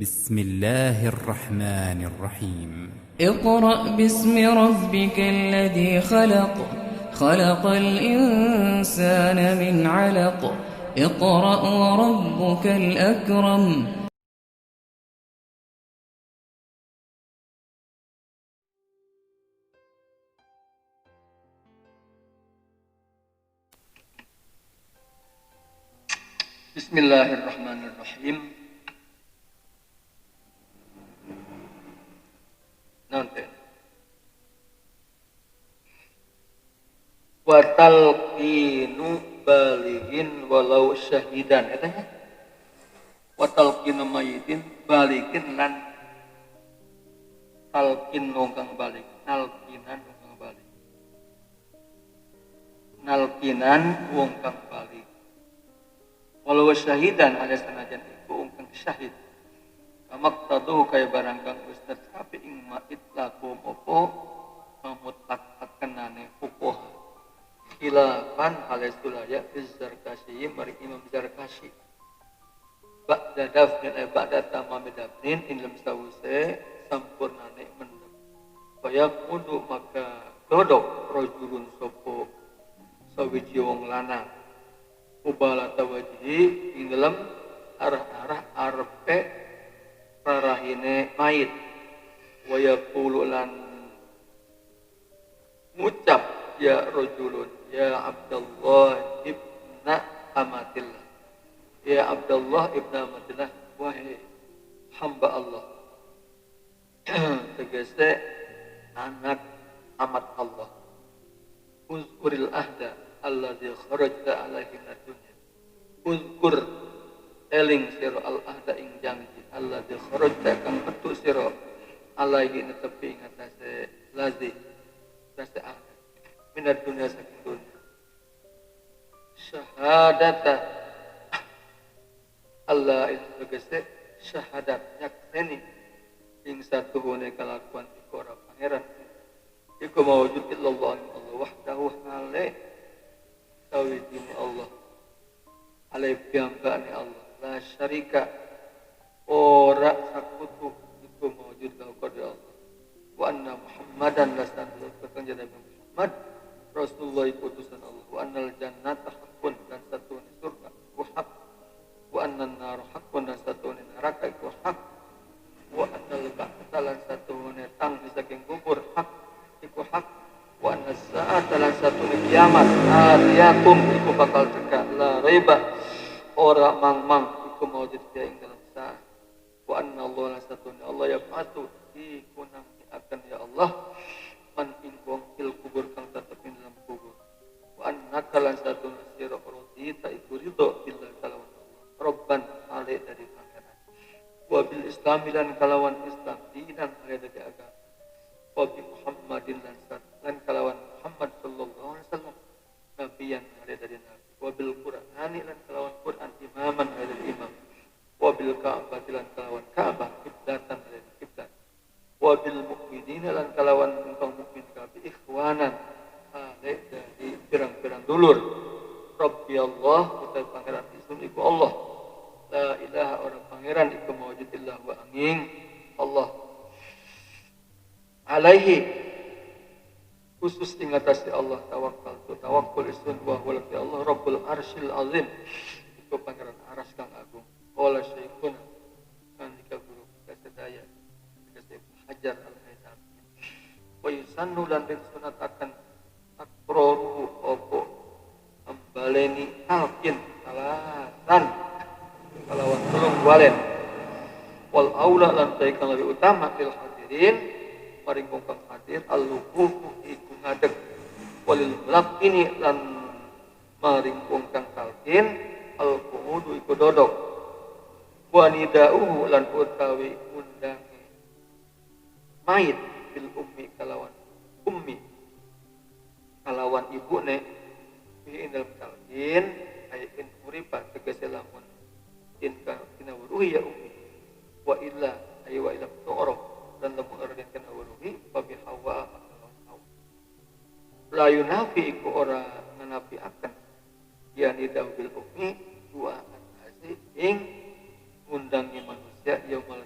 بسم الله الرحمن الرحيم اقرأ باسم ربك الذي خلق خلق الإنسان من علق اقرأ وربك الأكرم Bismillahirrahmanirrahim. Nanti. Wa talqinu balighin walau syahidan. Etanya. Wa talqinu mayitin balikin lan talqin nongkang balik. Nalkinan nongkang balik. Nalkinan wongkang balik. Walau syahidan ada senajan iku ungkang syahid. Kamak taduh kaya barang kang ustad sapi ing mait lakum opo memutlak akenane hukuh. Khilafan halesulaya Zarkashi mari Imam Zarkashi. Ba'da dafnin ba'da tamami dafnin in lam sawuse sampurnane mendem. Kaya kudu maka dodok rojulun sopo sawiji wong lanang. Ubala tawajihi ing dalam arah-arah arpe rarahine mayit wa yaqulu lan ngucap ya rajulun ya Abdullah ibna amatillah ya Abdullah ibna amatillah wahai hamba Allah tegese anak amat Allah uzkuril ahda alladzi kharajta alaihi minad dunya uzkur eling sira al ahda ing janji alladzi kharajta kang metu sira alaihi netepi ing atase lazi rasa ahda minad dunya saking dunya syahadata Allah itu syahadat nyakseni ing satuhune kalakuan iku ora pangeran iku mawujud illallah Allah wahdahu hale tauhidini Allah alaih biambani Allah la syarika ora sakutu iku mawujud lahu qadra Allah wa anna Muhammadan rasulullah kang jadi Muhammad Rasulullah utusan Allah wa annal jannata haqqun dan satu surga iku hak wa annan nar haqqun dan satu neraka iku hak wa annal ba'tsa lan satu tang saking kubur hak iku hak wa anna sa'ata lan satu kiamat atiyatun iku bakal teka la raiba ora mang-mang iku maujud dia ing dalam sa'at wa anna Allah lan satu Allah yafatu iku nang akan ya Allah man ing wong fil kubur kang tetep ing dalam kubur wa anna lan satu sira radita iku ridho billahi kalawan Allah robban ale dari pangeran wa bil islam lan kalawan Islam dinan ale dari agama wa bi Muhammadin lan kalawan Muhammad sallallahu alaihi wasallam nabiyan ada dari nabi wa bil qur'ani lan kalawan Quran imaman ada dari imam wa bil ka'bah lan kalawan ka'bah kiblatan dari kiblat wa bil mukminin lan kalawan engkang mukmin kabeh ikhwanan ada dari pirang-pirang dulur Rabbi Allah utai pangeran isun iku Allah la ilaha orang pangeran iku mawjudillah wa angin Allah alaihi khusus ingatasi Allah tawakkul isun wa huwa Allah Rabbul Arsyil Azim itu pangeran aras kang agung wala syekhuna kan dika guru kasedaya kasih Hajar al-Haythami wa yusannu lan sunatakan takroru opo ambaleni talqin alasan kalawan tulung walen wal aula lan kang lebih utama lil hadirin maring kang hadir al-luqufu iku ngadeg walil ini lan maring kang talqin al-qu'udu iku dodok wa nidauhu lan utawi undange mayit bil ummi kalawan ibune fi indal talqin ayatin uriba tegese lamun in kana wuruhi ya ummi wa illa ay wa ila tu'raf dan lamun arden kana wuruhi fa bi hawa la yunafi iku ora menafi akan yani dawil ummi dua asih ing undangi manusia yaumul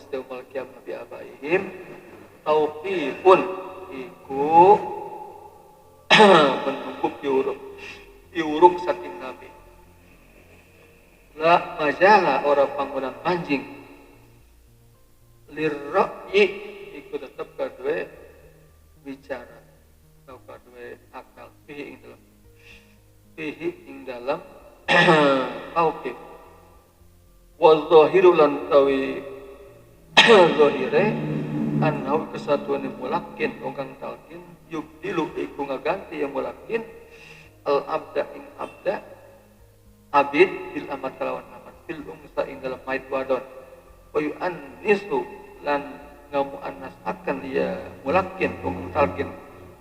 nas yaumal qiyamah bi abaihim tauqifun iku menunggu diuruk saking nabi la majalah orang panggonan manjing lirra'yi iku tetep kadue bicara atau kadue akal fihi ing dalam tauqif wa zahiru lan tawi zahire anau kesatuan mulakin orang talkin yubdilu iku ngaganti yang mulakin al abda ing abda abid bil amat kalawan amat bil umsa ing dalam mait wadon wa yu'annisu lan ngamu annas akan dia mulakin orang talkin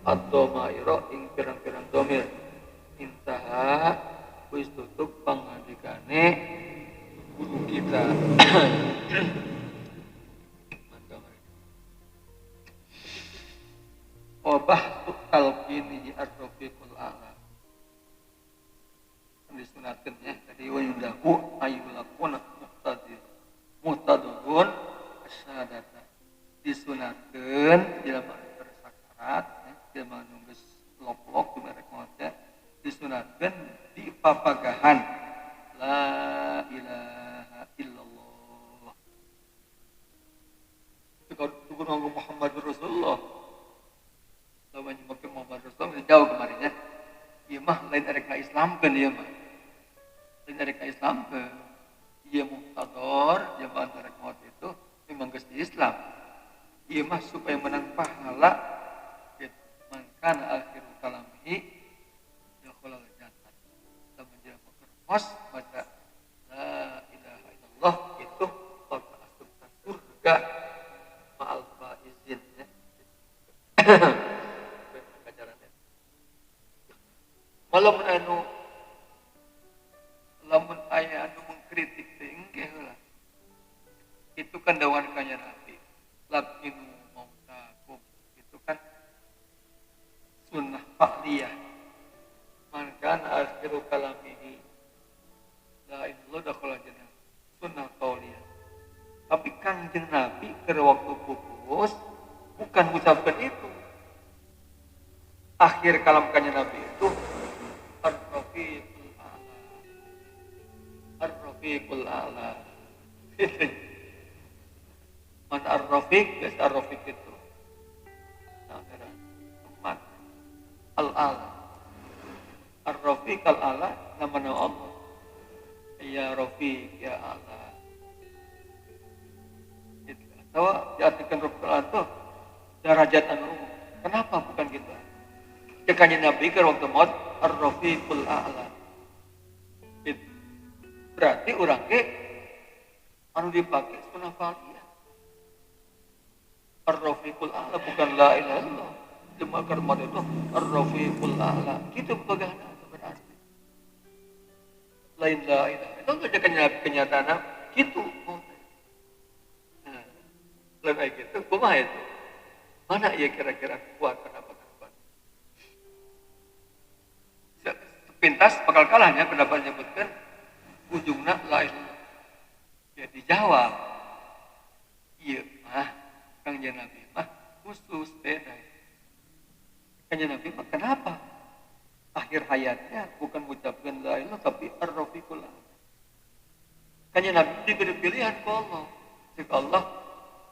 atau mairo ing pirang-pirang domir intaha wis tutup pangandikane guru kita obah talqini ar-rafiqul a'la disunatkan ya tadi wa yundahu ayyulakuna muhtadun asyadata disunatkan dalam bersakarat ya dalam nunggus lok-lok di merek maca disunatkan di papagahan la ilaha illallah itu kalau nunggu Muhammadur Rasulullah lawan nyebutkan Muhammad Rasulullah jauh kemarin ya iya mah lain ada ke Islam kan iya mah lain ada ke Islam kan iya muhtador jamaah tarik maut itu memang ke Islam iya mah supaya menang pahala man akhir kalamihi yaqulul jannah dan menjadi pos baca la ilaha illallah itu maka masuk surga ma'al faizin ya malam lamun aya anu mengkritik teh engke heula itu kan dawan kanya Nabi lakinu mautakum itu kan sunnah fa'liyah man kana akhiru kalamihi la ilaha dakhala jannah sunnah qauliyah tapi Kangjeng Nabi ke waktu pupus bukan mengucapkan itu akhir kalam kanya Nabi itu Ar-Rafiqul A'la man Ar-Rafiq biasa Ar-Rafiq itu teman Al-A'la Ar-Rafiq Al-A'la nama Allah ya Rafiq ya A'la atau diartikan Rafiq Al-A'la itu derajat anu kenapa bukan gitu cekanya Nabi ke waktu maut Ar-Rafiqul A'la berarti orang ke anu dipakai sunnah fa'liyah Ar-Rafiqul A'la bukan la ilaha illallah cuma karmat itu Ar-Rafiqul A'la gitu bagaimana berarti lain la ilaha itu nggak kenyataan gitu nah lebih gitu kumaha itu mana ya kira-kira kuat kenapa sepintas bakal kalahnya pendapat menyebutkan ujungnya lain ya dijawab iya mah Kangjeng Nabi mah khusus beda Kangjeng Nabi mah kenapa akhir hayatnya bukan mengucapkan la ilaha tapi ar-rafiqul a'la Kangjeng Nabi diberi pilihan ke Allah jika Allah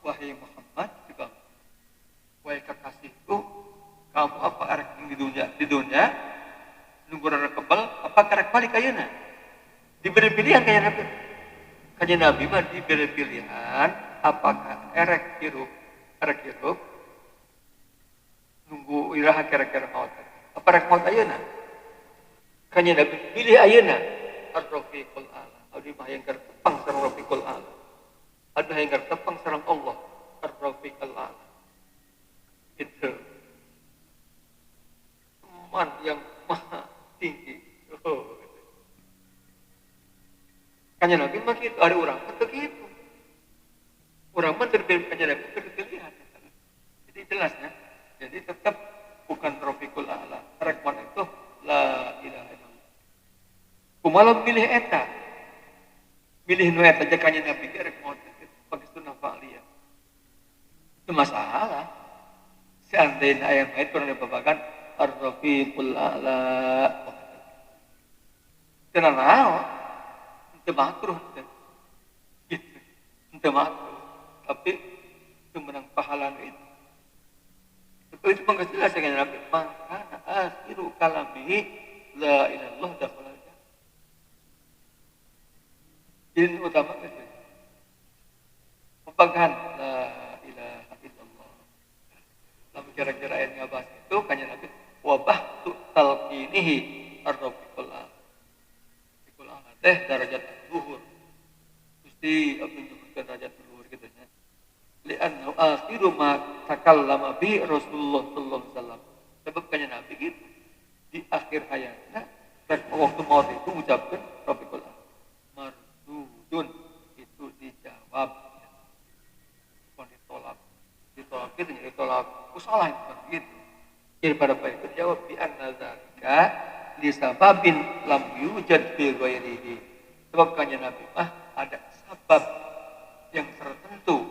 wahai Muhammad jika wahai kekasihku kamu apa arek di dunia nunggu rara kebal apa karek balik ayeuna diberi pilihan kayak Nabi. Kanjeng Nabi mah diberi pilihan apakah erek hirup nunggu iraha kira-kira maut. Apa rek maut ayeuna? Kanjeng Nabi pilih ayeuna Ar-Rafiqul A'la. Abdi mah yang tepang sareng Rafiqul A'la. Abdi yang tepang sareng Allah Ar-Rafiqul A'la. Itu teman yang maha tinggi. Oh. Kanjeng Nabi mah gitu, ada orang mah begitu. Orang mah terpilih Kanjeng Nabi terpilihan. Jadi jelasnya, jadi tetap bukan Rafiqul A'la. Rekman itu la ilaha illallah. Kumaha milih eta. Milih nu eta aja Kanjeng Nabi rek mau pakai sunnah fa'liyah. Itu masalah. Seandainya ayat ayat kurang dibabakan ar-rafiqul a'la. Tenang naon, itu makruh gitu. Itu makruh. Tapi itu menang pahala itu. Itu pengkasilah dengan Nabi. Maka akhiru kalamihi la ilallah dakhalal jannah. Jadi utama itu. Pepegahan la ilaha illallah. Lalu kira-kira ayat ngabas itu kanya Nabi wabah tu talqinihi ar-rafiqul a'la. Rafiqul a'la teh darajat luhur. Mesti menunjukkan derajat luhur gitu ya. Li'annahu akhiru ma takallama bi Rasulullah sallallahu alaihi wasallam. Sebab kanya Nabi gitu. Di akhir hayatnya dan waktu maut itu ucapkan rafiqul a'la. Mardudun itu dijawab. Ditolak gitu, ditolak salah itu gitu. Jadi pada baik itu jawab bi anna zalika li sababin lam yujad fi ghairihi. Sebab kanya Nabi ada sebab yang tertentu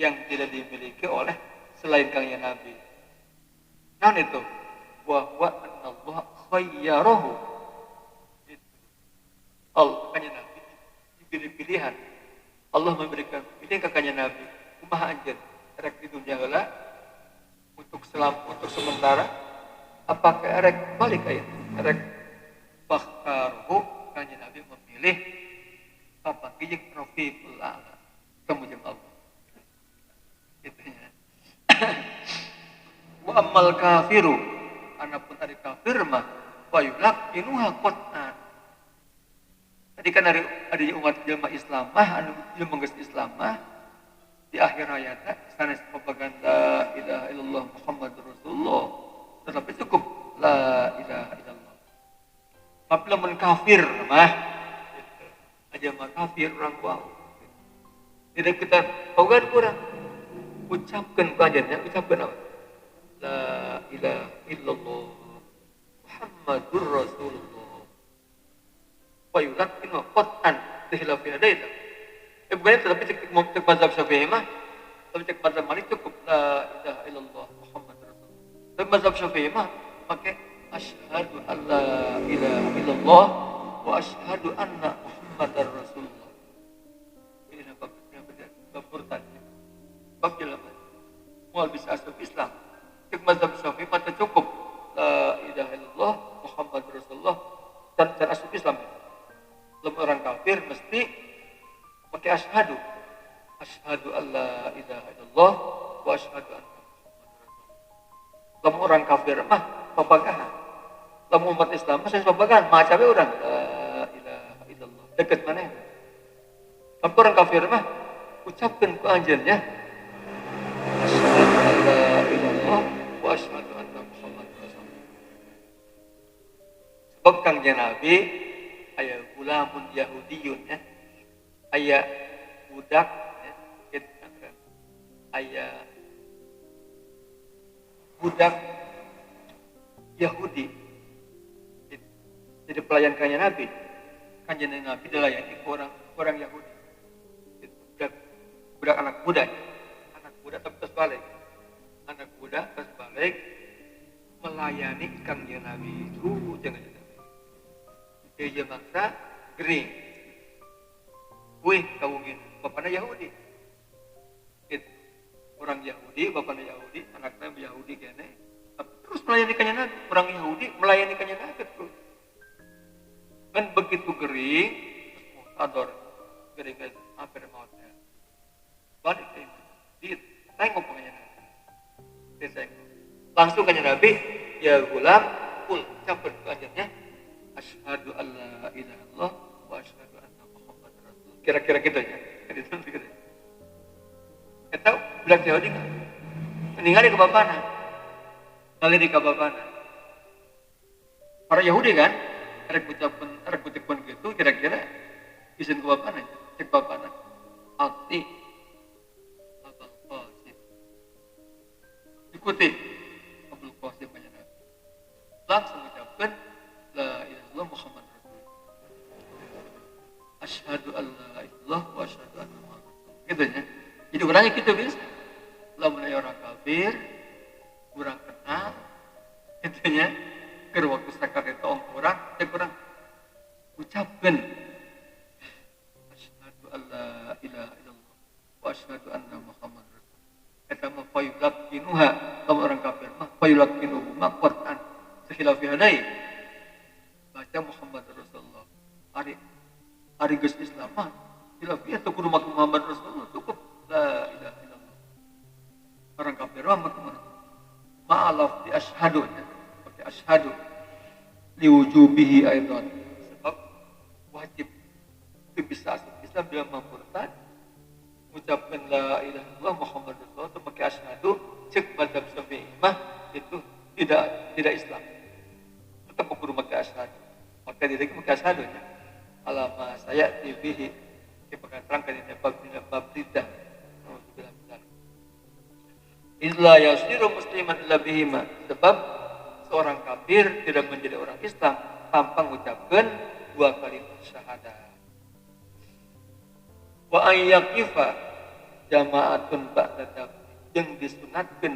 yang tidak dimiliki oleh selain kanya Nabi. Nah itu wa Allah khayyarahu. Allah kanya Nabi diberi pilihan. Allah memberikan pilihan ke kanya Nabi. Kumaha anjeun rek di dunia heula untuk sementara apakah rek balik aya rek bakhtaruhu kanya Nabi memilih apa jeung rafiqul a'la kamu jeung Allah gitu ya. Wa ammal kafiru anapun ari kafir mah wa yulaqinuha qatan. Tadi kan ada umat jelma Islam anu jelma geus Islam di akhir hayatnya sanes pepegang la ilaha illallah Muhammadur Rasulullah tetapi cukup la ilaha illallah. Tapi lamun kafir mah aja mah kafir orang wow. Tidak kita bogan kurang ucapkan kajiannya ucapkan apa? La ilaha illallah Muhammadur Rasulullah. Wa yulaqqinu qatan bihilafi hadaita. Bukan tetapi cek mazhab Syafi'i mah, tapi cek mazhab Malik cukup la ilaha illallah Muhammadur Rasulullah. Tapi mazhab Syafi'i mah pakai asyhadu alla ilaha illallah wa asyhadu anna Muhammadar Rasulullah. Ini babnya bab murtad. Bab jelas. Mau bisa masuk Islam. Cek mazhab Syafi'i mah cukup la ilaha illallah Muhammadur Rasulullah dan masuk Islam. Lebih orang kafir mesti pakai asyhadu alla ilaha illallah wa asyhadu anna Muhammadar Rasulullah. Lamun orang kafir mah papagahan. Lamun umat Islam mah papagahan, maca we urang la ilaha illallah. Dekat mana? Lamun orang kafir mah ucapkan ku anjeunnya asyhadu alla illallah wa asyhadu anna Muhammadar Rasulullah. Sebab kangjeng Nabi aya gulamun Yahudiyun ya. Aya budak aya budak Yahudi jadi pelayan kanjeng Nabi dilayani orang Yahudi budak anak muda terus balik melayani kanjeng Nabi itu jangan dia maksa gering. Wih, kamu gini, bapaknya Yahudi. Orang Yahudi, bapaknya Yahudi, anaknya Yahudi gini. Terus melayani kanjeng Nabi. Orang Yahudi melayani kanjeng Nabi terus. Kan begitu gering, terus muhtador, gering hampir mautnya. Balik ke masjid, tengok kanjeng Nabi. Langsung kanjeng Nabi, ya gulam, kul, campur kanjengnya. Asyhadu alla ilaha illallah wa asyhadu anna Muhammadar Rasulullah. Kira-kira gitu ya. Kita bilang Yahudi kan meninggal di kebapana. Ngalih di kebapana. Para Yahudi kan rek ucapan gitu kira-kira izin kebapana. Cek bapana. Ati Abul Qasim. Ikuti Abul Qasim banyak Nabi. Langsung ucapkan la ilaha illallah Muhammad Rasulullah. Asyhadu alla ilaha illallah wa asyhadu anna Muhammadar Rasulullah. Gitu ya. Jadi orangnya gitu bisa. lamun aya orang kafir kurang kenal intinya keur waktu sakar eta orang kurang ucapkeun asyhadu alla ilaha illallah wa asyhadu anna muhammadar rasulullah eta mah fayulaqinuha lamun orang kafir mah fayulaqinuhu ma Quran sakhilafi hadai baca muhammadar rasulullah hari geus Islam mah khilafi eta kudu make muhammad rasulullah cukup la ilaha illallah orang kafir mah ma'alaf di asyhadu pakai asyhadu liwujubihi aidan sebab wajib itu bisa masuk Islam dia murtad mengucapkan la ilaha illallah Muhammad Rasulullah itu pakai asyhadu cek madzhab Syafi'i mah itu tidak Islam tetap kudu pakai asyhadu maka dia pakai asyhadu nya alama saya tibihi dipakai terangkan di bab riddah Illa yasiru musliman illa bihima sebab seorang kafir tidak menjadi orang Islam tanpa mengucapkan dua kalimat syahadat. Wa ayyaqifa jama'atun ba'da yang disunatkan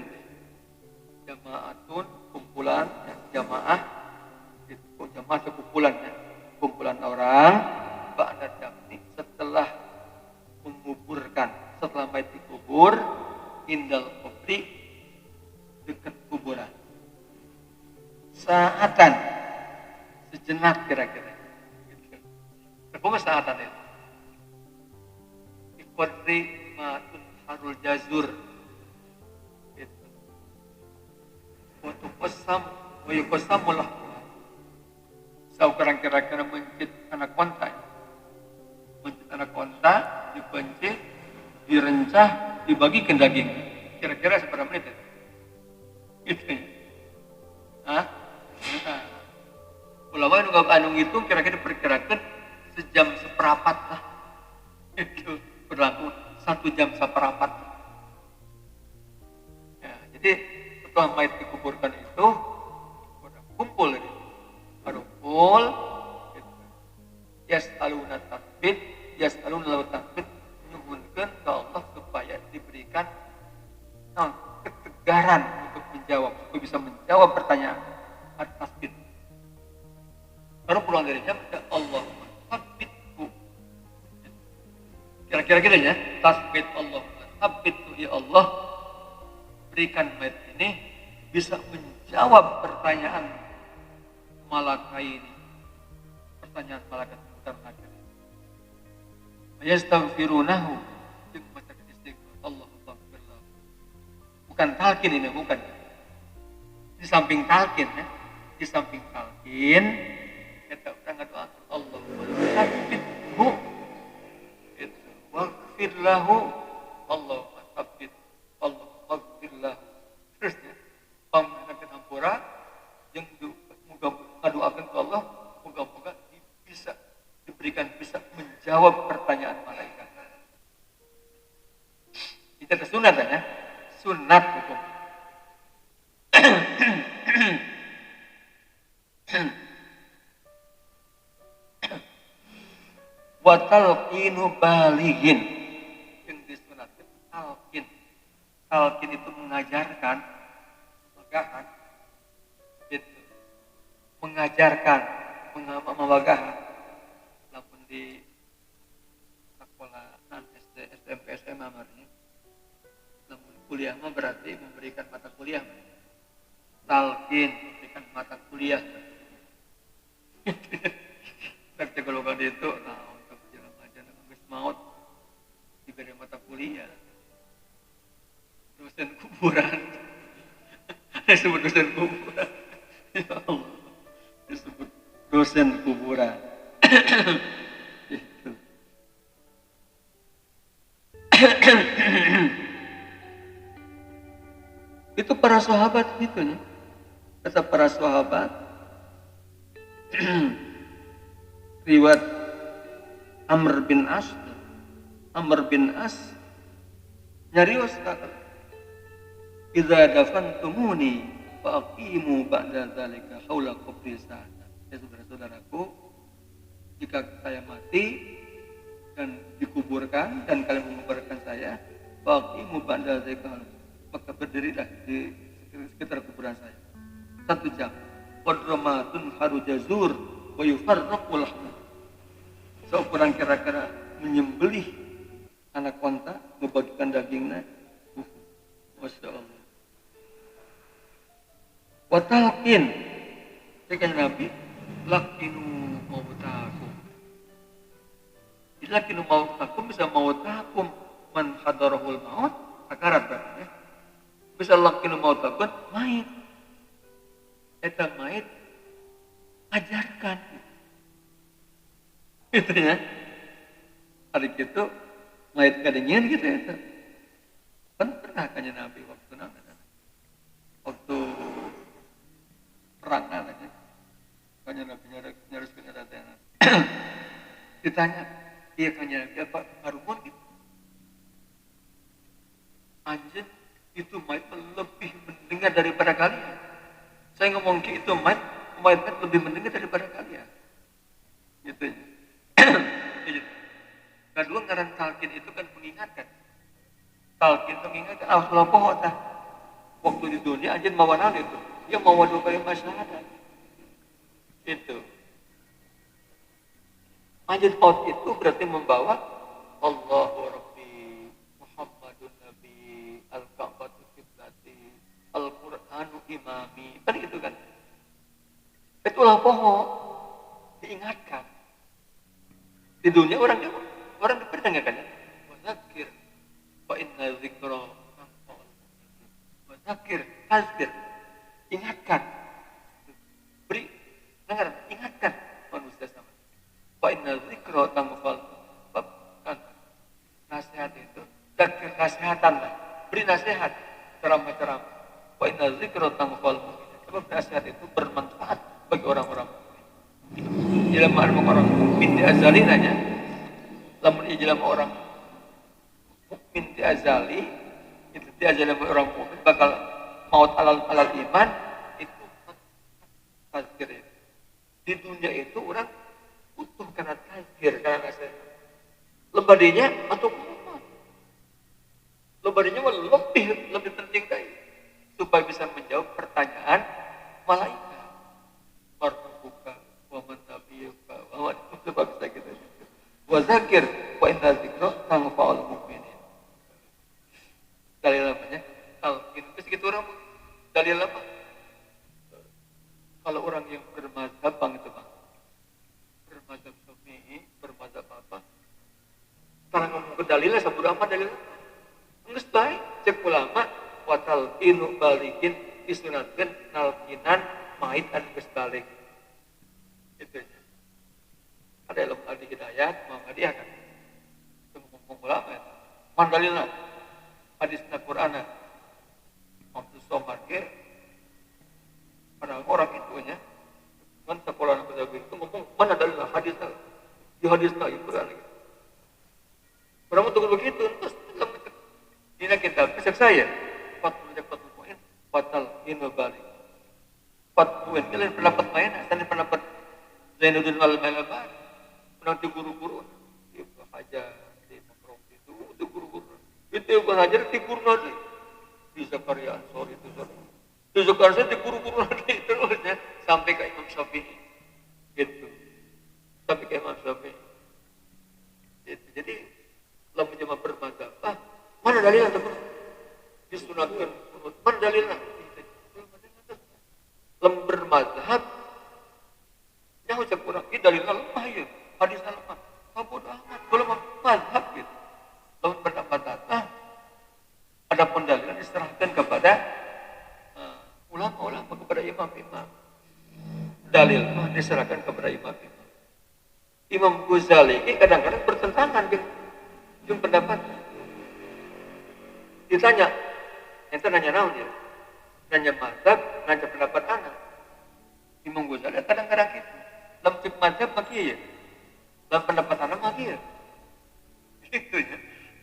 jama'atun kumpulan jamaah itu jamaah sekumpulan kumpulan orang ba'da dafni setelah menguburkan setelah mayat dikubur indal kubri dekat kuburan saatan sejenak kira-kira apa saatan itu ikutri matun harul jazur itu untuk kosam mulah saukurang kira-kira mencit anak konta dipencit direncah dibagikan daging kira-kira seberapa menit itu ulama nu anu ngitung kira-kira diperkirakan sejam seperempat lah itu berlaku 1 jam seperempat ya, jadi setelah mayat dikuburkan itu kumpul yas'aluna takbit yas'aluna lalu takbit menyuhunkan ke Allah supaya diberikan ketegaran untuk menjawab supaya bisa menjawab pertanyaan at-tasbit baru pulang dari jam ke Allah tasbitku kira-kira gitu ya tasbit Allah tasbitku ya Allah berikan mayat ini bisa menjawab pertanyaan malakai ini pertanyaan malaikat terakhir yastaghfirunahu Allah bukan talqin ini bukan di samping talqin ya di samping talqin kita udah doa Allah tsabbithu itu waghfir lahu Allah tsabbit Allah waghfir lahu terusnya pamanakeun hampura jeung muga ngadoakeun ke Allah moga-moga bisa diberikan bisa menjawab pertanyaan malaikat. Itu sunat ya, sunat hukum. Wa talqinu balighin yang disunatkan talqin. Talqin itu mengajarkan, magahan, itu mengajarkan, memagahan. Lamun di sekolah SD, SMP, SMA marnya. Lamun kuliah mah berarti memberikan mata kuliah. Talqin memberikan mata kuliah. Tapi kalau kan itu, nah untuk jalan aja nggak maut diberi mata kuliah. Dosen kuburan, disebut dosen kuburan. Ya Allah, disebut dosen kuburan. Itu para sahabat gitu nih. Kata para sahabat riwayat Amr bin As nyarios kata idza dafantumuni faqimu ba'da dzalika haula qabri sa'atan. Ya saudara-saudaraku, jika saya mati dan dikuburkan dan kalian menguburkan saya, faqimu ba'da dzalika maka berdirilah di sekitar kuburan saya 1 jam. Qadramatun harujazur wa yufarraqu lahmu. Seukuran kira-kira menyembelih anak onta, membagikan dagingnya. Masya Allah. Wa talqin. Sekian Nabi, lakinu mautakum. Lakinu mautakum bisa mautakum man hadarahul maut, sakarat berarti ya. Bisa lakinu mautakum, mait. Eta mait, ajarkan. Gitu ya. Hari itu, mait kadangin gitu ya. Kan pernah kanya Nabi waktu perang namanya. Kanya Nabi nyaruskan ada tanya. Ditanya, iya kanya Nabi apa? Harumon gitu. Anjir, itu mait lebih mendengar daripada kalian. Saya ngomong itu mait lebih mendengar daripada kalian. Gitu ya. Kedua ngaran talqin itu kan mengingatkan. Talqin itu mengingatkan Rasulullah waktu di dunia anjir mawanan itu. Dia mau dua kali masyarakat. Itu. Anjir maut itu berarti membawa Allahu Rabbi, Muhammadun Nabi, Al-Ka'batu Qiblati, Al-Qur'anu Imami. Kan gitu kan. Itulah pohon. Diingatkan. Di dunia orang diperdengarkan ya. Wadzakir fa inna dzikra tanfa'ul mu'minin. Wadzakir, tazkir. Ingatkan. Beri dengar, ingatkan manusia sama. Fa inna dzikra tanfa'ul mu'minin. Nasihat itu, dzakir nasihatan lah. Beri nasihat, ceramah-ceramah. Fa inna dzikra tanfa'ul mu'minin. Sebab nasihat itu bermanfaat bagi orang-orang dalam orang mukmin di azali nanya, lamun dalam orang mukmin di azali itu di azali orang mukmin bakal maut alal iman itu tazkir. Di dunia itu orang butuh karena tazkir, karena nasihat. Lebadinya atau lebadinya lebih penting dari supaya bisa menjawab pertanyaan malaikat. Marbuka wa man nabiyuka wa man sebab bisa gitu. Wa zakir wa inna dzikra tanfa'ul mu'minin. Dalil namanya talqin. Segitu orang dalil apa? Kalau orang yang bermadzhab bang itu bang. Bermadzhab Syafi'i, bermadzhab apa? Karena ngomong ke dalilnya sabur apa dalilnya? Geus bae cek ulama wa talqinu balikin disunatkeun nalkinan mait anu geus balik. Itu aja. Ada ilmu al hidayat, Muhammadiyah kan. Itu ngomong ulama ya. Mandalilna hadisna Qur'ana. Waktu somar ke pada orang itu nya. Kan sekolah anak itu ngomong mana dalilna hadisna. Di hadisna itu Qur'an gitu. Orang tunggu begitu terus ini kita pesan saya fatul poin fatal inobalik fatuen kalian pendapat main dan pendapat Zainuddin Al-Malabar pernah di guru-guru itu aja di makrom itu guru-guru itu bukan aja di guru nanti di Zakaria Ansori itu di Zakaria di guru-guru nanti terusnya sampai ke Imam Syafi'i gitu sampai ke Imam Syafi'i gitu. Jadi kalau menjadi bermadzhab mana dalilnya teman disunatkan mana dalilnya lembar mazhab yang ucap kurang ini dalilnya lemah ya hadisnya lemah bodoh amat kalau mazhab gitu lalu pendapat ada pendalilan diserahkan kepada ulama-ulama kepada imam-imam dalil diserahkan kepada imam-imam Imam Ghazali ini kadang-kadang bertentangan dengan pendapat ditanya, itu nanya naon ya, nanya mazhab, nanya pendapat anak. Imam Ghazali kadang-kadang gitu, dalam cek mazhab maki ya, dalam pendapat anak maki ya, gitu ya.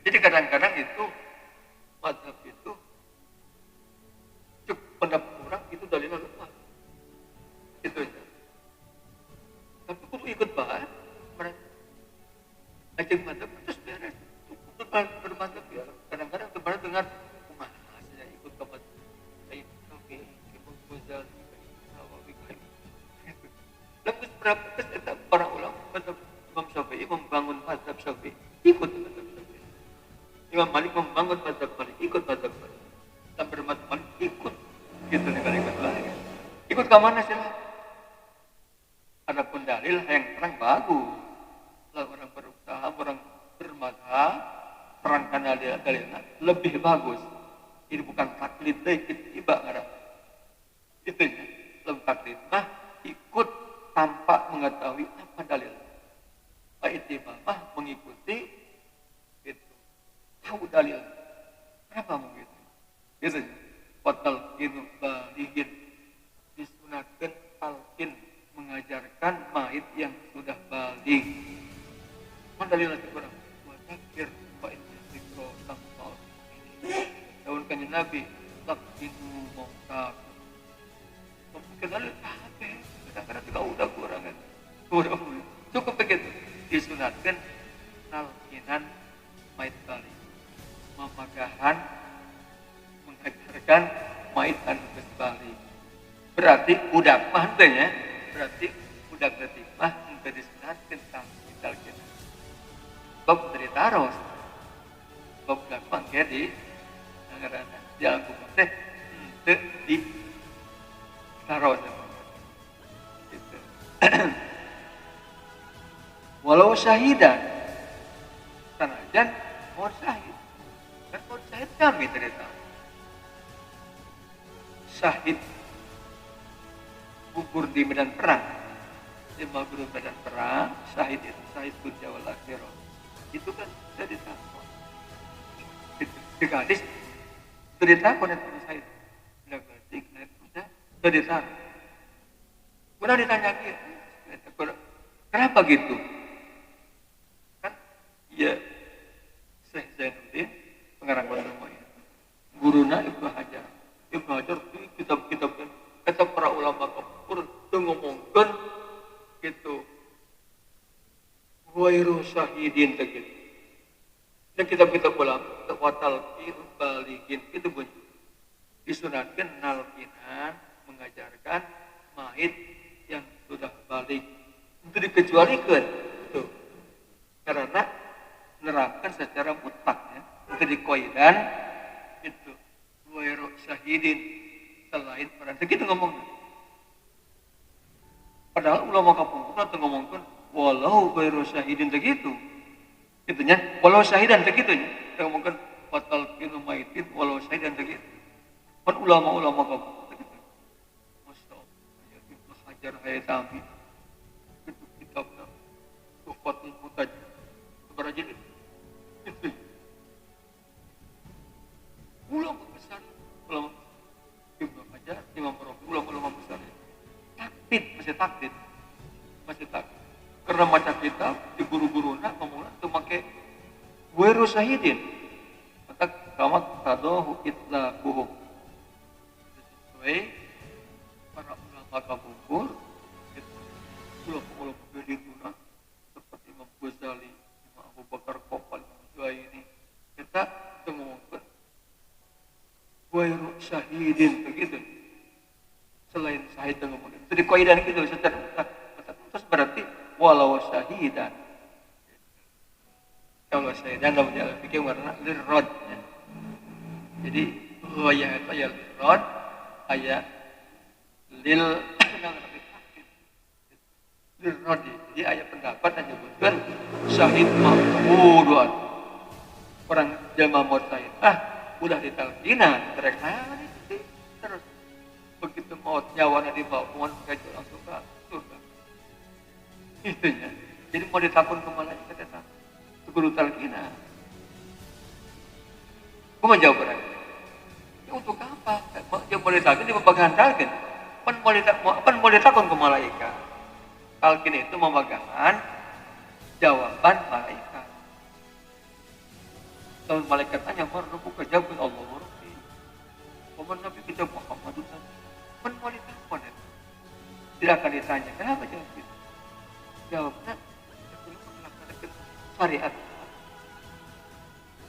Jadi kadang-kadang itu mazhab itu cek pendapat orang itu dalilnya lemah, gitu ya. Tapi kudu ikut bahan, mereka cek mazhab terus beres, cukup bermazhab ya. Kadang-kadang kemarin dengar, ke mana silahkan. Adapun dalil yang terang bagus. Lah orang berusaha, orang bermadzhab, terangkan dalilnya lebih bagus. Ini bukan taklid deh, tiba ngarang. Itu ya, lebih taklid mah ikut tanpa mengetahui apa dalil. Ittiba mah mengikuti itu. Tahu dalil. Kenapa begitu? Gitu. Watalqinu balighin, disunatkan talqin, mengajarkan maid yang sudah balik. Mana dalil lagi kurang? Wadzakir fa inna dzikra tanfa'ul mu'minin. Daun kanjeng Nabi, talqinu mautakum. Mungkin dalil apa? Kadang-kadang juga udah kurang kan. Cukup begitu. Disunatkan talqinan maid balik. Memagahan, mengajarkan maid anu geus balik. Berarti budak mah henteu nya. Berarti budak leutik mah henteu disunatkeun talqin. Bab dari taros. Bab budak mah ge di ngaranna di Al-Qur'an teh henteu di taros. Gitu. Walau syahidan sanajan mau syahid. Kan mau syahid kami cerita. Syahid gugur di medan perang. Lima guru medan perang, syahid itu syahid dunya wal akhirah. Itu kan sudah ditakut. Di gadis sudah ditakut itu syahid. Sudah berarti sudah ditakut. Pernah ditanya gitu. Kenapa gitu? Kan ya Syekh Zainuddin pengarang semuanya. Guruna Ibnu Hajar. Ibnu Hajar di kitab-kitab kata para ulama kafir ngomongkeun gitu. Ghairu syahidin gitu. Dan kitab-kitab ulama watalqin balighin itu bunyi. Disunatkan nalqinan mengajarkan maid yang sudah balik. Itu dikecualikan itu. Karena menerapkan secara mutlak ya. Itu dikoidan itu ghairu syahidin selain orang segitu ngomong. Padahal ulama kampung itu ngomongkan walau ghairu syahidin segitu. Itunya walau syahidan segitu nya. Ngomongkan watalqinu maitin walau syahidan segitu. Kan ulama-ulama kampung segitu. Masyaallah. Ibnu Hajar Haytami itu kitabnya Tuhfatul Muhtaj. Seberapa itu? Ulama besar, ulama Ibnu Hajar, Imam Rafi, ulama besar. Masih taklid. Karena macam kitab di guru-guruna ngomongnya itu pakai ghairu syahidin. Maka kamat tadohu itlaquhum. Sesuai para ulama kabungkur, ulama berdikuna seperti Imam Ghazali, Imam Abu Bakar Qopal, ini kita temukan ghairu syahidin begitu. Selain syahid dan kemudian itu dikoidan gitu secara terus berarti walau syahidan. Kalau syahidan dalam jalan fikih warna lirrod ya. Jadi ayat itu ayat lirrod, ayat lil lirrod. Jadi ayat pendapat yang menyebutkan syahid maqbudan. Orang jamaah maut syahid udah ditalqinan terus begitu maut nyawanya dibawa mohon kaji langsung ke surga. Itunya. Jadi mau ditakun ke malaikat tetap seguru talqinan. Kau mau jawab berarti? Ya untuk apa? Dia boleh talqin di pembagian talqin. Pan boleh takun ke malaikat. Talqin itu pembagian jawaban malaikat. Kalau malaikat tanya, "Marruku kajabun Allah warfi." Paman Nabi kita Muhammadun kan boleh takun itu. Tidak akan ditanya, kenapa jawab itu? Jawabnya, belum melaksanakan syariat.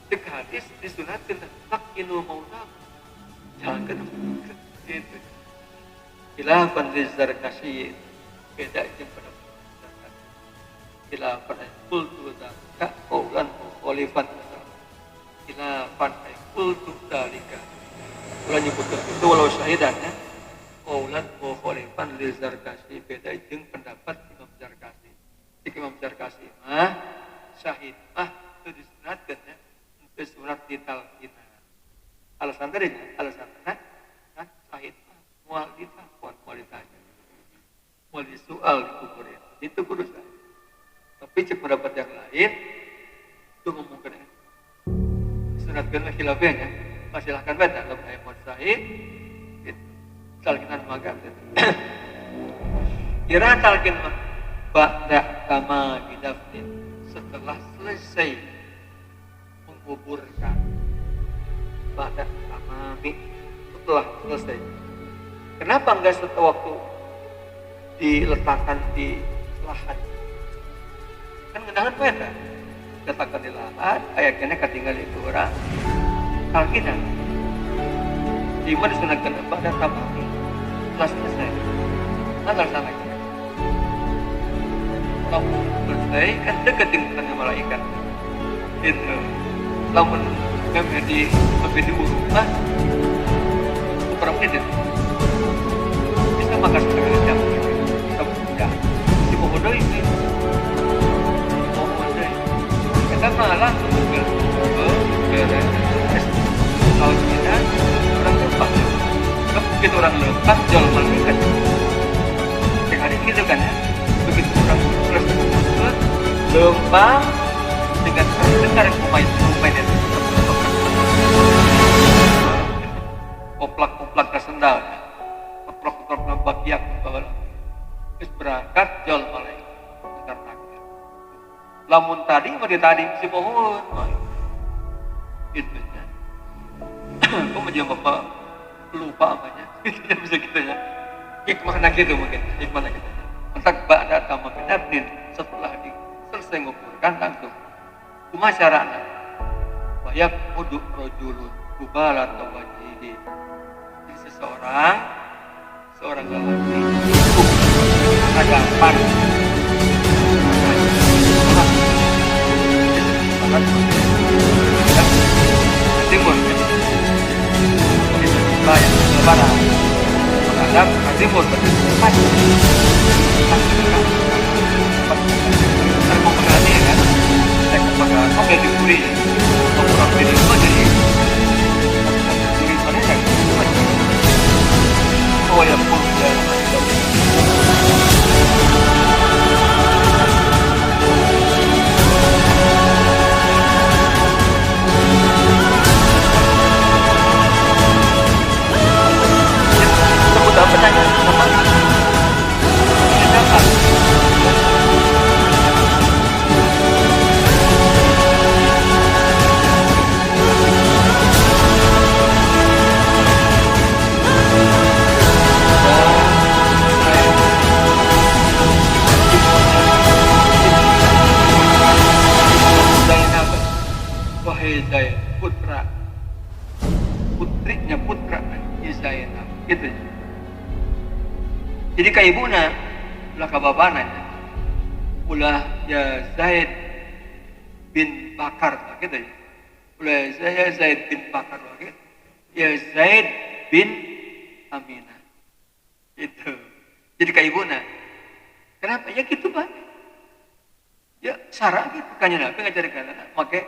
Di hadis disunatkan, "Laqinu mautakum." Jangan ketemu itu. Khilafan lizarkasyi, beda pada pendapat. Khilafan kultu dzaka qaulan mukhalifan. Khilafan kultu dzalika. Kalau nyebutkan itu walau syahidan ya. qaulan mukhalifan li Zarkashi, beda jeung pendapat Imam Zarkashi. Cik Imam Zarkashi mah syahid mah teu disunatkeun nya, teu sunat ditalqina. Alasan teh alasanna kan syahid mah moal ditakon, moal ditanya. Moal disoal dikuburin. Itu kudu syahid. Tapi cek pendapat yang lain itu ngomongkeun sunatkeun mah khilafnya. Silahkan baca lamun aya moal syahid gitu. Talqinan magang gitu. Kira talqin mah ba'da kama bidafnin, setelah selesai menguburkan. Ba'da kama setelah selesai. Kenapa enggak setelah waktu diletakkan di lahan? Kan ngeundangan beda. Letakkan di lahan, ayatnya ketinggal itu orang talqinan. Di mana disunatkan ba'da kama setelah selesai. Tanggal sana. Lamun selesai kan dekat dengan malaikat itu. Lamun kami di urut berapa menit bisa makan setengah jam kita bekerja si Mohon ini kita malah beres kalau kita orang lepas begitu orang lepas jual malaikat hari gitu kan ya. Begitu orang selesai lempang dengan dengar pemain itu koplak ke sendal koplak bagiak bawah terus berangkat jual malaikat bentar takdir lamun tadi si Mohon gitu ya. Kok menjadi bapak lupa apanya itu bisa gitu ya. Hikmahnya gitu mungkin hikmahnya gitu. Entak ba'da kama bidafnin, setelah selesai menguburkan langsung kumaha carana bayak uduk rojulun kubalat wajhihi. Jadi seorang lelaki hadapan timur banyak lebaran menghadap ke timur terkomunikasi kan saya kepada oke diuri orang ini semua jadi diuri mana yang oh ya pun sebut apa tanya apa siapa Zainab putrinya putra Zainab gitu. Jadi ka ibuna ulah ka babana ulah ya Zaid bin Bakar gitu ya. Ulah saya Zaid bin Bakar gitu. Ya Zaid bin Aminah. Itu. Jadi ka ibuna. Kenapa ya gitu Pak? Ya syara gitu kanya nabi ngajarkan make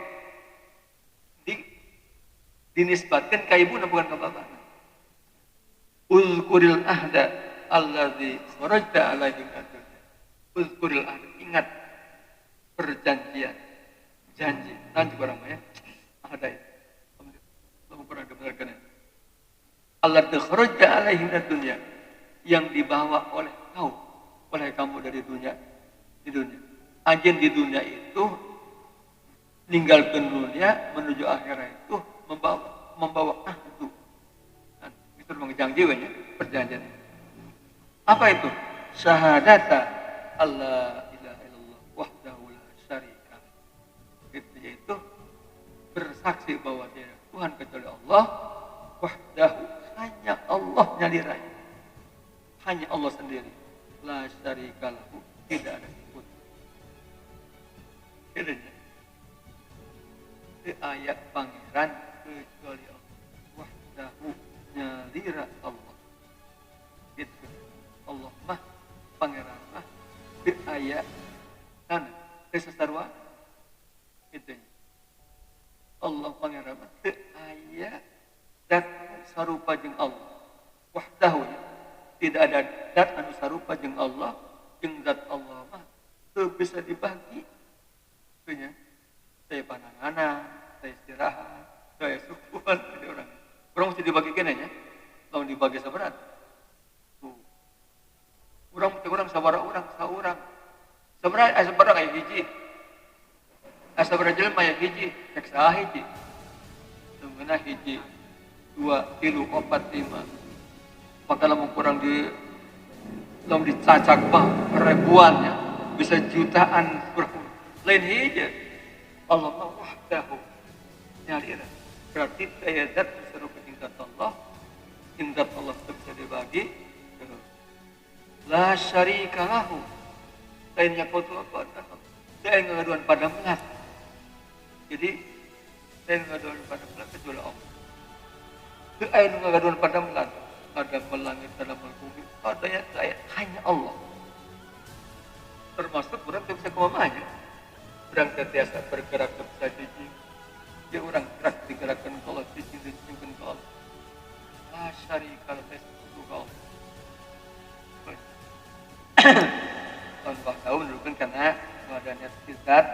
dinisbatkan ke ibu bukan ke bapak. Uzkuril ahda alladzi kharajta alaihim ad-dunya. Uzkuril ahda, ingat perjanjian, janji. Nanti barang ya. Ahda itu. Kamu pernah dengarkan ya? Alladzi kharajta alaihim ad-dunya, yang dibawa oleh kau, oleh kamu dari dunia, di dunia. Ajen di dunia itu meninggalkan dunia menuju akhirat itu membawa ahdu. Itu mengejanji jiwanya perjanjian. Apa itu? Syahadata Allah ilaha illallah wahdahu la syarika. Itu yaitu bersaksi bahwa tiada Tuhan kecuali Allah wahdahu, hanya Allah nyalirai. Hanya Allah sendiri. La syarika lahu, tidak ada sekutu. Itu ayat pangeran kecuali Allah wahdahu nyalira Allah sarupa jeung Allah. Wahdahu ya. Tidak ada zat anu sarupa jeung Allah, jeung zat Allah mah teu bisa dibagi. Teu nya. Saya pananganan, saya istirahat, saya sukuan dari orang. Orang mesti dibagi kene nya. Lamun dibagi saberat. Tuh. Urang sabaraha urang saurang. Sabarang aya hiji. Sabaraha jelema aya hiji, cek saha hiji. Sebenarnya hiji, 2, 3, 4, 5. Maka lamun kurang lamun dicacak mah ribuan ya, bisa jutaan lain hiji. Allah mah wahdahu. Nyari berarti daya zat serupa tingkat Allah. Tingkat Allah itu bisa dibagi. La syarika lahu. Lainnya kau tu apa? Saya ngaduan pada melat. Jadi saya ngaduan pada melat kecuali Allah. Itu ayat ngaduan pada melat. Ada melangit, ada melbumi. Ada yang saya hanya Allah. Termasuk orang yang bisa kemamanya. Orang terbiasa bergerak ke bisa jijik. Dia orang gerak digerakkan ke Allah, jijik dijijikkan ke Allah. La syarika lahu Allah. Tahun tahun dulu kan karena badannya tildat,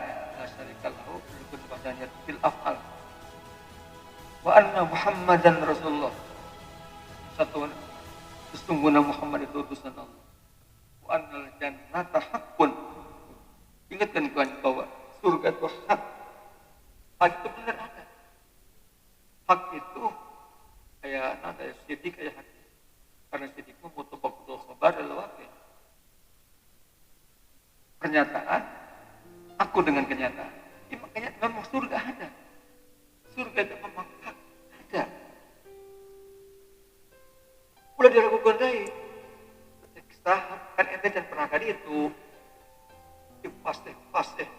syarikal lahu dulu badannya til afal. Wa anna Muhammadan Rasulullah. Satu sesungguhnya Muhammad itu utusan Allah. Wa annal jannata haqqun. Ingatkan kalian bahwa surga itu hak. Hak itu benar ada. Hak itu kayak ada sidik kayak hak. Karena sidik itu mutafaqul khabar al-waqi'. Pernyataan, aku dengan kenyataan. Ya, makanya memang surga ada. Surga itu memang hak ada. Udah diragukan dari kan ente jangan pernah kali itu pasti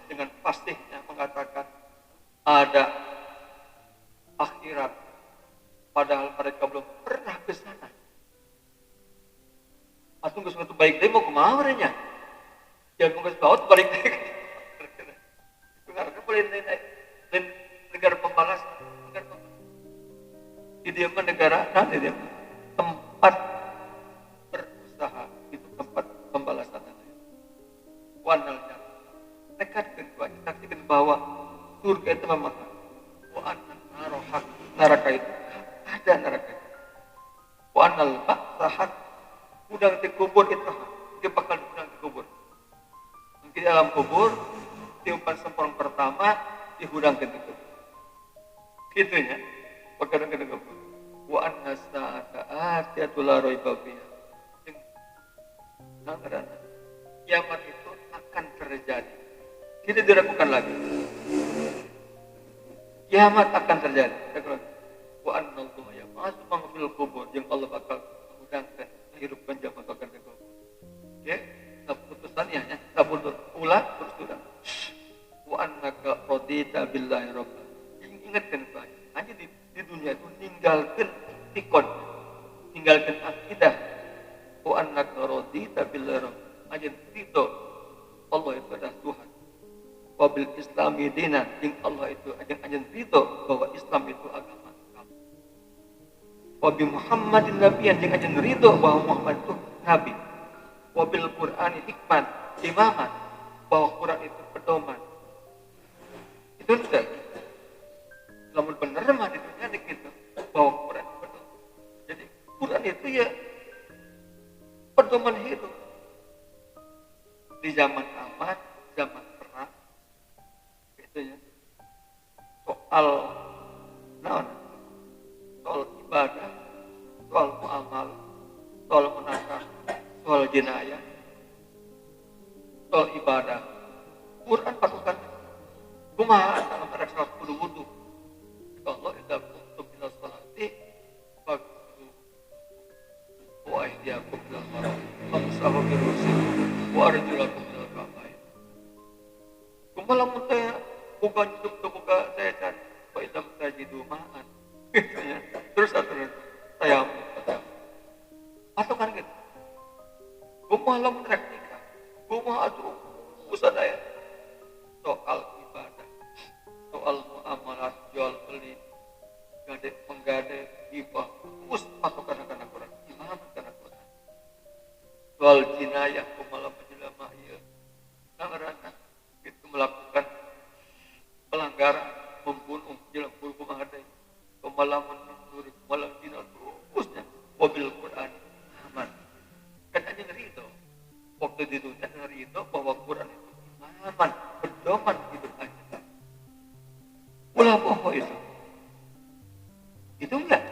dengan pastinya mengatakan ada akhirat, padahal mereka belum pernah ke sana. Atau nggak suatu baik demo kemarinnya. Yang mungkin baut balik lagi. Itu nggak boleh negara pembalas. Di dia negara nanti dia tempat berusaha itu tempat pembalasan. Wanalnya nekatkan saksikan bahwa surga itu memang wa'anal narohak neraka itu ada neraka. Wa'anal ba'sahat udang dikubur itu dia bakal udang dikubur. Di dalam kubur, tiupan semprong pertama dihudangkan itu. Gitu ya. Kadang-kadang kubur. Wa anna sa'ata atiyatul la raiba fiha. Kiamat itu akan terjadi. Tidak diragukan lagi. Kiamat akan terjadi. Wa anna Allah yab'atsu man fil kubur. Yang Allah bakal menghudangkan, menghidupkan jamaah bakal di kubur. Oke? Putusannya ya, tabul ulah terus sudah. Wa annaka radita billahi rabbah. Ingatkan Pak, hanya di dunia itu tinggalkan tikon, tinggalkan akidah. Wa annaka radita billahi rabbah. Hanya itu Allah itu adalah Tuhan. Wa bil islami dinan, yang Allah itu aja itu bahwa Islam itu agama. Wa bi Muhammadin nabiyyan, yang aja ridho bahwa Muhammad itu nabi. Wabil Qur'an hikman imaman, bahwa Quran itu pedoman. Itu sudah. Namun benar mah di dunia gitu bahwa Quran itu pedoman. Jadi Quran itu ya pedoman hidup di zaman aman, zaman perang. Itu ya. Soal soal ibadah, soal muamal, soal menakar, soal jenayah, soal ibadah. Quran pasukan kumaha dalam mereka kudu wudu. Allah idza kuntum ila sholati faqdu wa aydiyakum ila marafiq famsahu bi ru'usikum wa arjulakum ila al-ka'bayn. Kumaha mun teh bukan buka saya can wa idza tajidu ma'an. Terus aturan saya atau kan gitu. Kumaha mun rek nikah. Kumaha atuh usadaya. Soal ibadah, soal muamalah jual beli, gade penggade, hibah us patokan kana Quran imam kana Quran wal jinayah kumalam menjelma ieu ngaranna itu melakukan pelanggaran membunuh jelema kumaha deui kumalam menutur kumalam dina terusnya mobil Quran aman kan aja ridho waktu di dunia ridho bahwa Quran itu aman pedoman hidup aja ulah pokok itu enggak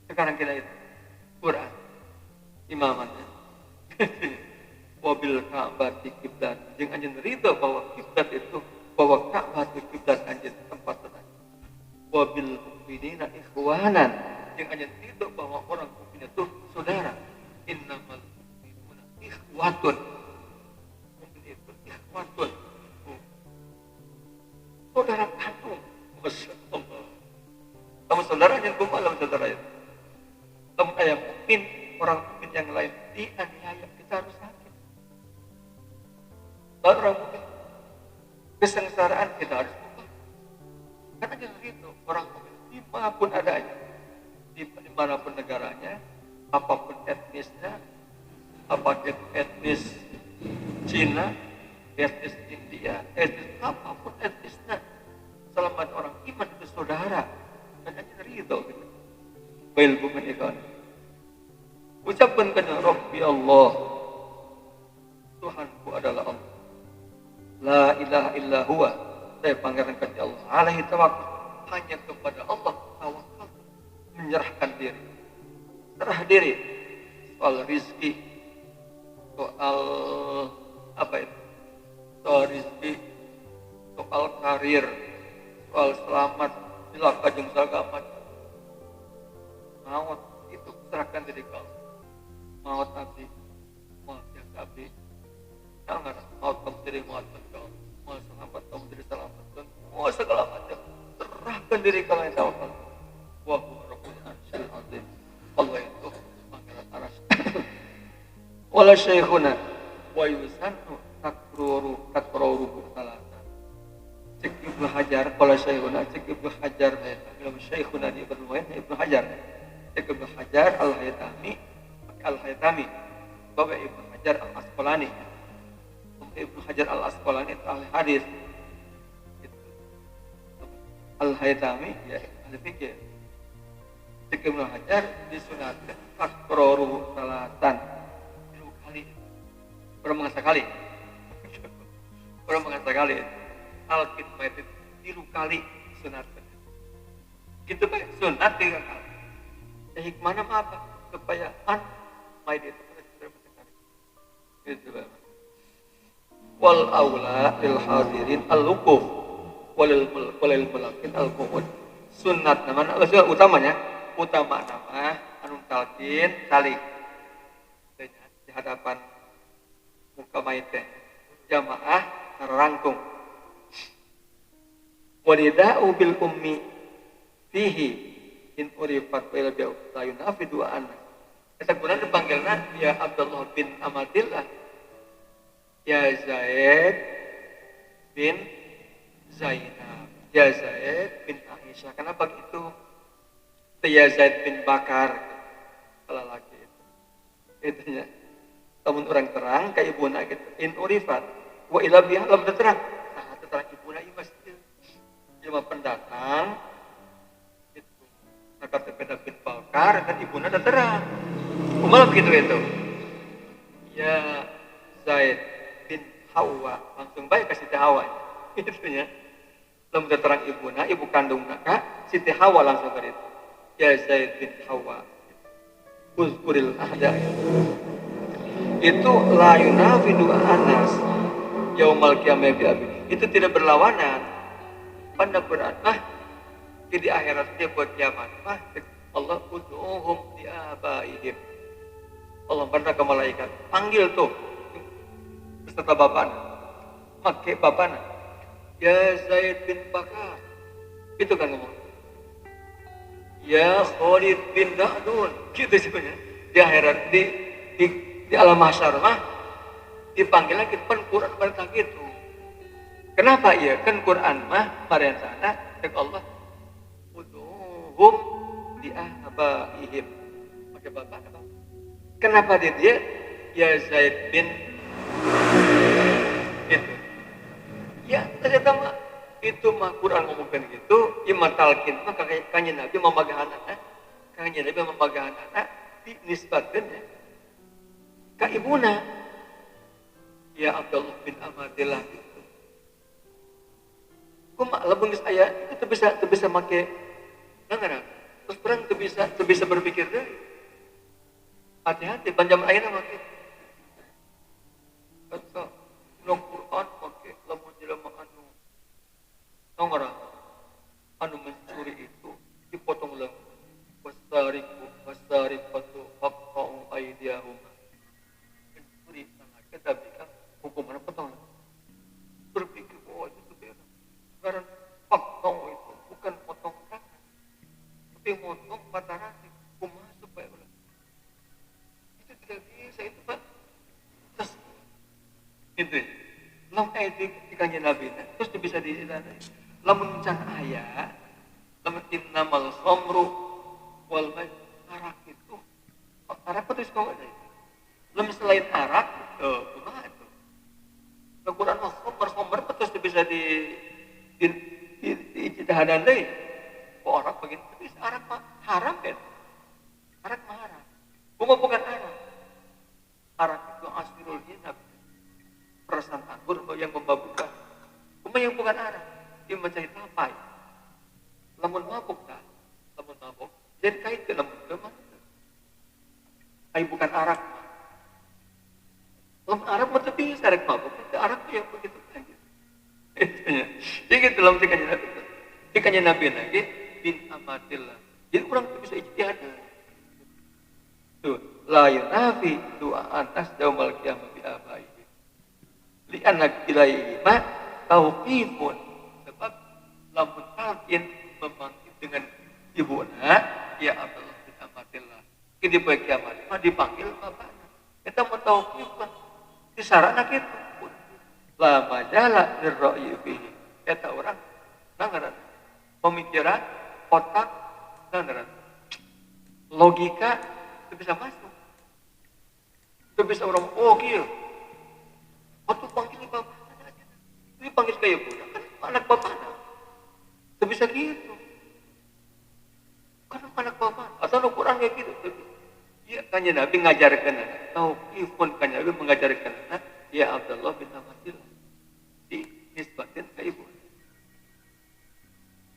sekarang kita itu Quran imamannya wabil Ka'bah di kiblat jeung anjeun ridho bahwa kiblat itu bahwa Ka'bah di kiblat anjeun tempat tenang wabil mukminina ikhwanan jeung anjeun ridho bahwa orang mukmin itu saudara innamal mu'minuna ikhwatun mukmin itu ikhwatun saudara kandung masyaallah kamu saudara yang kumaha saudara itu kamu ayah mukmin orang mukmin yang lain dianiaya kita harus sakit kalau orang mukmin kesengsaraan kita harus buka karena jangan gitu orang mukmin dimanapun adanya dimanapun negaranya apapun etnisnya apakah etnis Cina etnis India etnis apapun etnisnya selama orang iman itu saudara dan hanya ridho gitu bail bukan ikan ucapkan kena Rabbi Allah Tuhanku adalah Allah la ilaha illa huwa saya pangeran kata Allah alaihi tawakkul hanya kepada Allah tawakal menyerahkan diri serah diri soal rizki soal apa itu soal rizki soal karir soal selamat silaka jeung sagamat maut itu serahkan diri kau maut abdi maut yang abdi jangan maut kamu diri maut kau mau selamat kamu diri selamat dan mau segala macam serahkan diri kau yang tawakal wa huwa rabbul arsyil azim Allah itu pangeran arasy wala syekhuna wa yusannu takruru salata cek Ibnu Hajar wala syekhuna cek Ibnu Hajar belum syekhuna di Ibnu Hajar cek Ibnu Hajar al-Haytami bahwa Ibnu Hajar al-Asqalani Ibnu Hajar al-Asqalani itu ahli hadis al-Haytami ya ahli fikih cek Ibnu Hajar disunatkan takruru salatan 3 kali berapa mengasa kali al-kitmah itu 3 kali sunatkan gitu kan sunat 3 kali hikmahnya apa supaya main itu gitu kan wal aula lil hadirin al-wuquf walil mulakin al-qu'ud sunnat namanya utama nama anu talqin salik di hadapan muka mayit jamaah rangkung walida'u bil ummi fihi in urifat wa ila la yunafi du'an eta guna dipanggilna ya Abdullah bin Amadillah ya Zaid bin Zainab ya Zaid bin Aisyah kenapa gitu ya Zaid bin Bakar kalau laki itu ya namun orang terang ka ibuna gitu in urifat wa ila biha lam terang nah terang ibuna ieu masjid jelema pendatang itu kata bin Bakar dan ibuna terang kumaha begitu itu ya Zaid bin Hawa langsung baik ke Siti Hawa gitu ya lam terang ibuna ibu kandungna ka Siti Hawa langsung ke itu ya Zaid bin Hawa uzkuril ahda itu la yunafidu anas yaumal qiyamah bi abi itu tidak berlawanan pada Quran di akhirat dia buat kiamat Allah ud'uhum di abaihim Allah berkata ke malaikat panggil tuh beserta bapaknya make bapaknya ya Zaid bin Bakar itu kan ngomong ya Khalid bin Da'dun gitu sebenarnya di akhirat di alam mahsyar dipanggil lagi pen Quran pada gitu. Kenapa iya? Kan Quran mah marian sana cek Allah uduhum di abaihim. Pakai bapak apa? Kenapa dia ya Zaid bin itu? Ya ternyata mah itu mah Quran ngomongkan gitu, imatalkin mah kanjeng Nabi memagahanana, kanjeng Nabi memagahanana dinisbatkan ya ka ibuna ya Abdullah bin Ahmadillah itu. Kumaha lamun geus aya itu teu bisa make nangana. Terus terang teu bisa berpikir deui. Hati-hati panjang ayeuna make. Kata no Quran make lamun jelema anu nongora anu mencuri itu dipotong ulang. Wasariqatu faqta'u aydiyahuma. Mencuri sangat tapi kan hukumannya potong. Berpikir itu beda. Karena faqta'u itu bukan potong tangan, tapi motong mata rantai. Kumaha supaya ulang. Itu tidak bisa itu Pak. Terus itu. Lamun ayat di kanjeng Nabi terus bisa diilanai. Lamun can aya, lamun innamal khamru wal arak itu. Arak itu kok ada. Lamun selain arak, kumaha itu? Al-Qur'an mah khamr terus bisa di ijtihadan deui. Kok arak begini? Tapi arak mah haram kan? Arak mah haram. Bukan arak. Arak itu asirul hinab. Perasan anggur yang memabukkan. Yang bukan arak. Dia mencari tapai. Lamun mabuk tak? Lamun mabuk. Jadi kait ke lamun keman. Ay bukan arak. Lamun arak mah tapi arak mabuk. Arak itu yang begitu saja. Jadi gitu lamun dikanya Nabi lagi bin Ahmadillah. Jadi kurang bisa ijtihad. Tuh, la yunafi du'aan asdaumal qiyamah bi abai. Li anak ilaihi ma tauqifun. Sebab lamun talqin memanggil dengan ibuna ya Abdullah bin Ahmadillah. Ki di poe kiamat mah dipanggil bapakna. Eta mau tauqifun. Disarana kitu. La majala lirra'yi fihi. Eta orang nangaran pemikiran otak nangaran logika itu bisa masuk. Itu bisa orang kieu. Waktu panggil bapak, ini panggil kayak budak kan anak bapaknya. Itu bisa gitu. Karena anak bapak, atau Al-Quran kayak gitu. Iya, kan Nabi ngajarkan, tahu pun kan Nabi mengajarkan, ya Abdullah bin Ahmadillah dinisbatin ke ibu.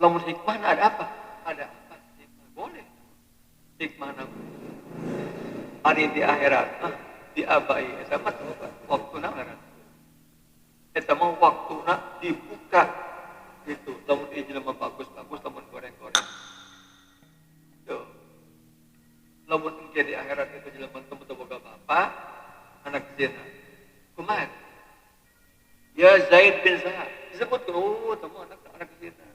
Lamun hikmah ada apa? Ada apa? Hikmah boleh. Hikmah nama. Hari di akhirat, diabai, sama waktu nangaran. Kita mau waktu nak dibuka itu, lamun izin bagus, lamun goreng-goreng. Tuh, lamun engke di akhirat itu jelema temu boga bapak, anak zina. Kumaha? Ya Zaid bin Zahab. Disebut temu anak zina.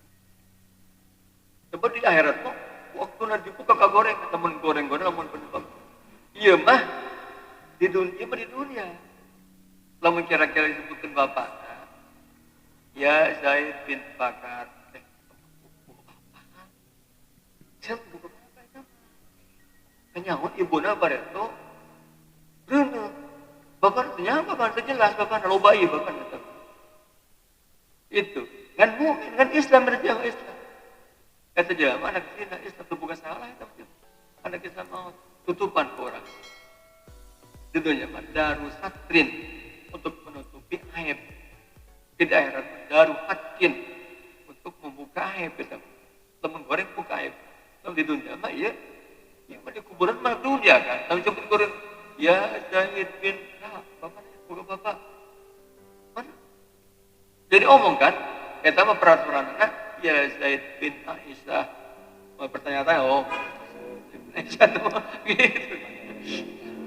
Sebab di akhirat mah waktu nak dibuka ka goreng, lamun goreng-goreng lamun penumpang. Iya mah di dunia. Lamun kira-kira disebutkan bapak, ya Zaid bin Bakar. Siapa buku bapak itu? Kenyawan ibuna bareto. Rene. Bapak itu bapak jelas bapak lobai bapak itu. Itu. Kan mukmin, kan Islam berjamaah Islam. Kata jamaah anak zina Islam itu bukan salah itu. Anak Islam mau tutupan orang. Di dunia daru satrin. Untuk menutupi aib. Di daerah daru hatkin untuk membuka aib. Lamun goreng buka aib. Lamun di dunia mah iya. Yang di kuburan mah dunia kan. Lamun coba goreng. Ya Zaid bin bapak buka bapak. Mana? Jadi omong kan. Kita mah peraturan ya Zaid bin Aisyah. Pertanyaan Aisyah tuh gitu.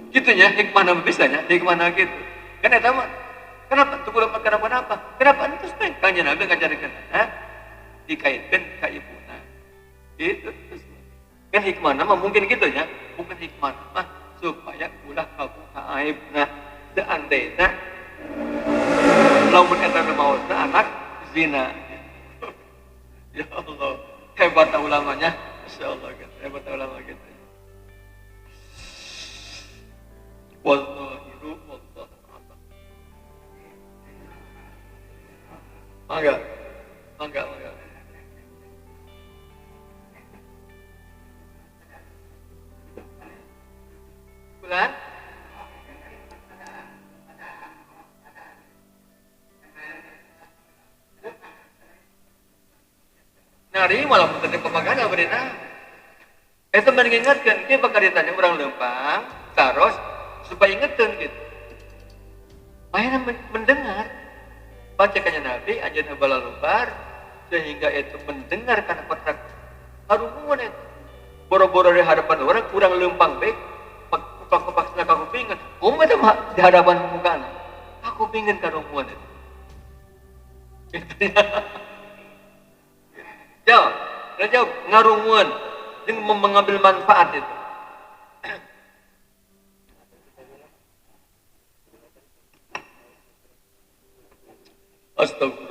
Gitunya hikmah bisanya. Hikmah gitu. Kan eta mah kenapa tuh kudu kenapa? Kenapa itu kanjeng Nabi ngajarkeun dikaitkan ka ibuna. Itu terus. Kan hikmahna mah mungkin gitu ya. Bukan hikmah mah supaya ulah kabuka aibna seandainya lamun eta mautna anak zina. Ya Allah, hebat ulamanya. Masyaallah kan. kata ulama kita. Wallahiru wallahu a'lam. Mangga. Bulan? Nari malah mungkin pemagana berita. Itu mengingatkan kita bakal ditanya orang lempang, taros supaya ingetin gitu. Makanya mendengar bacakannya Nabi ajar habala lubar sehingga itu mendengarkan kontrak harumuan itu. Boro-boro di hadapan orang kurang lempang baik, paksa aku pingin. Itu di hadapan muka anak. Aku pingin harumuan itu. Jauh, ngarunguan dengan mengambil manfaat itu. Astagfirullah.